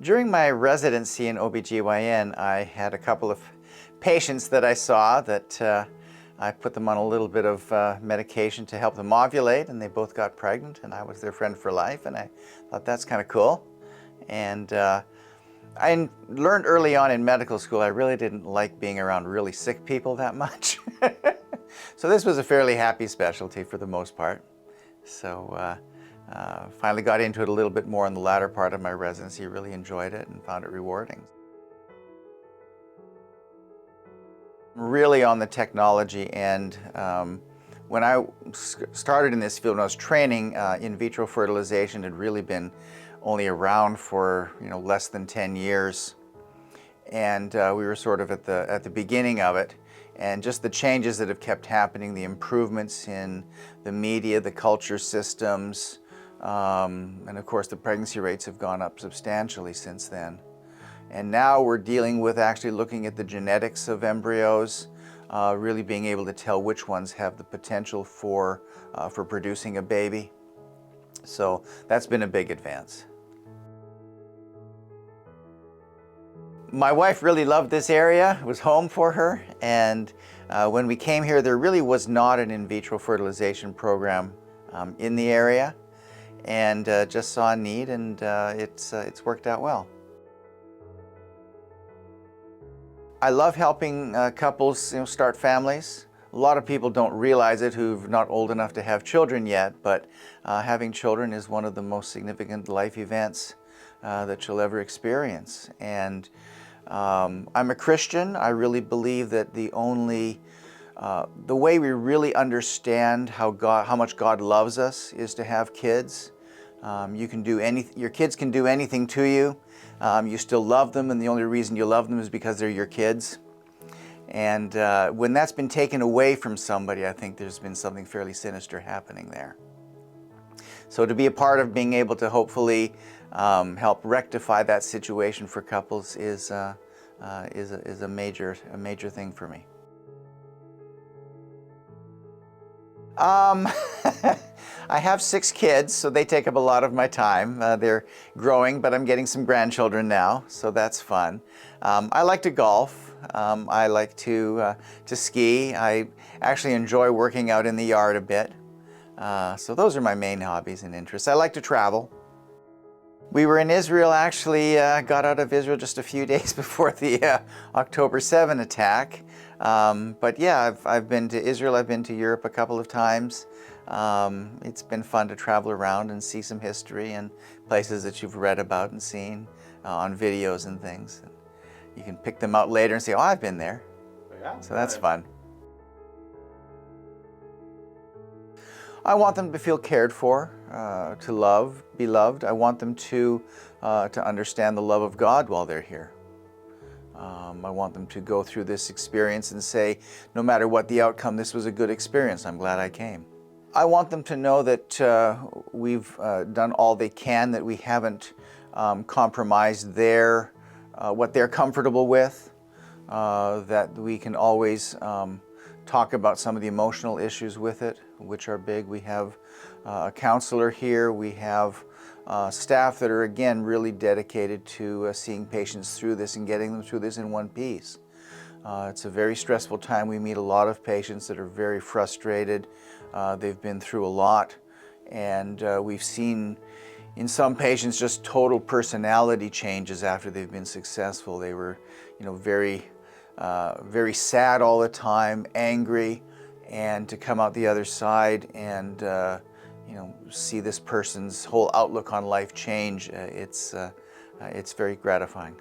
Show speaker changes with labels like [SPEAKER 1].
[SPEAKER 1] During my residency in OBGYN, I had a couple of patients that I saw that I put them on a little bit of medication to help them ovulate, and they both got pregnant, and I was their friend for life, and I thought that's kind of cool. And I learned early on in medical school I really didn't like being around really sick people that much. So this was a fairly happy specialty for the most part. So finally got into it a little bit more in the latter part of my residency, really enjoyed it and found it rewarding. Really on the technology end, when I started in this field, when I was training, in vitro fertilization had really been only around for less than 10 years. And we were sort of at the beginning of it. And just the changes that have kept happening, the improvements in the media, the culture systems, and of course the pregnancy rates have gone up substantially since then. And now we're dealing with actually looking at the genetics of embryos, really being able to tell which ones have the potential for producing a baby. So that's been a big advance. My wife really loved this area. It was home for her, and when we came here there really was not an in vitro fertilization program in the area, and just saw a need, and it's worked out well. I love helping couples start families. A lot of people don't realize it who've not old enough to have children yet, but having children is one of the most significant life events that you'll ever experience. And I'm a Christian. I really believe that the way we really understand how much God loves us is to have kids. You can do your kids can do anything to you. You still love them, and the only reason you love them is because they're your kids. And when that's been taken away from somebody, I think there's been something fairly sinister happening there. So to be a part of being able to hopefully help rectify that situation for couples is a major thing for me. I have 6 kids, so they take up a lot of my time. They're growing, but I'm getting some grandchildren now, so that's fun. I like to golf. I like to ski. I actually enjoy working out in the yard a bit. So those are my main hobbies and interests. I like to travel. We were in Israel, actually got out of Israel just a few days before the October 7 attack. But yeah, I've been to Israel, I've been to Europe a couple of times. It's been fun to travel around and see some history and places that you've read about and seen on videos and things. You can pick them out later and say, oh, I've been there. Yeah, so that's fun. I want them to feel cared for, to be loved. I want them to understand the love of God while they're here. I want them to go through this experience and say, no matter what the outcome, this was a good experience. I'm glad I came. I want them to know that we've done all they can, that we haven't compromised what they're comfortable with, that we can always talk about some of the emotional issues with it, which are big. We have a counselor here. We have staff that are, again, really dedicated to seeing patients through this and getting them through this in one piece. It's a very stressful time. We meet a lot of patients that are very frustrated. They've been through a lot, and we've seen in some patients just total personality changes after they've been successful. They were, very sad all the time, angry, and to come out the other side and see this person's whole outlook on life change, it's very gratifying.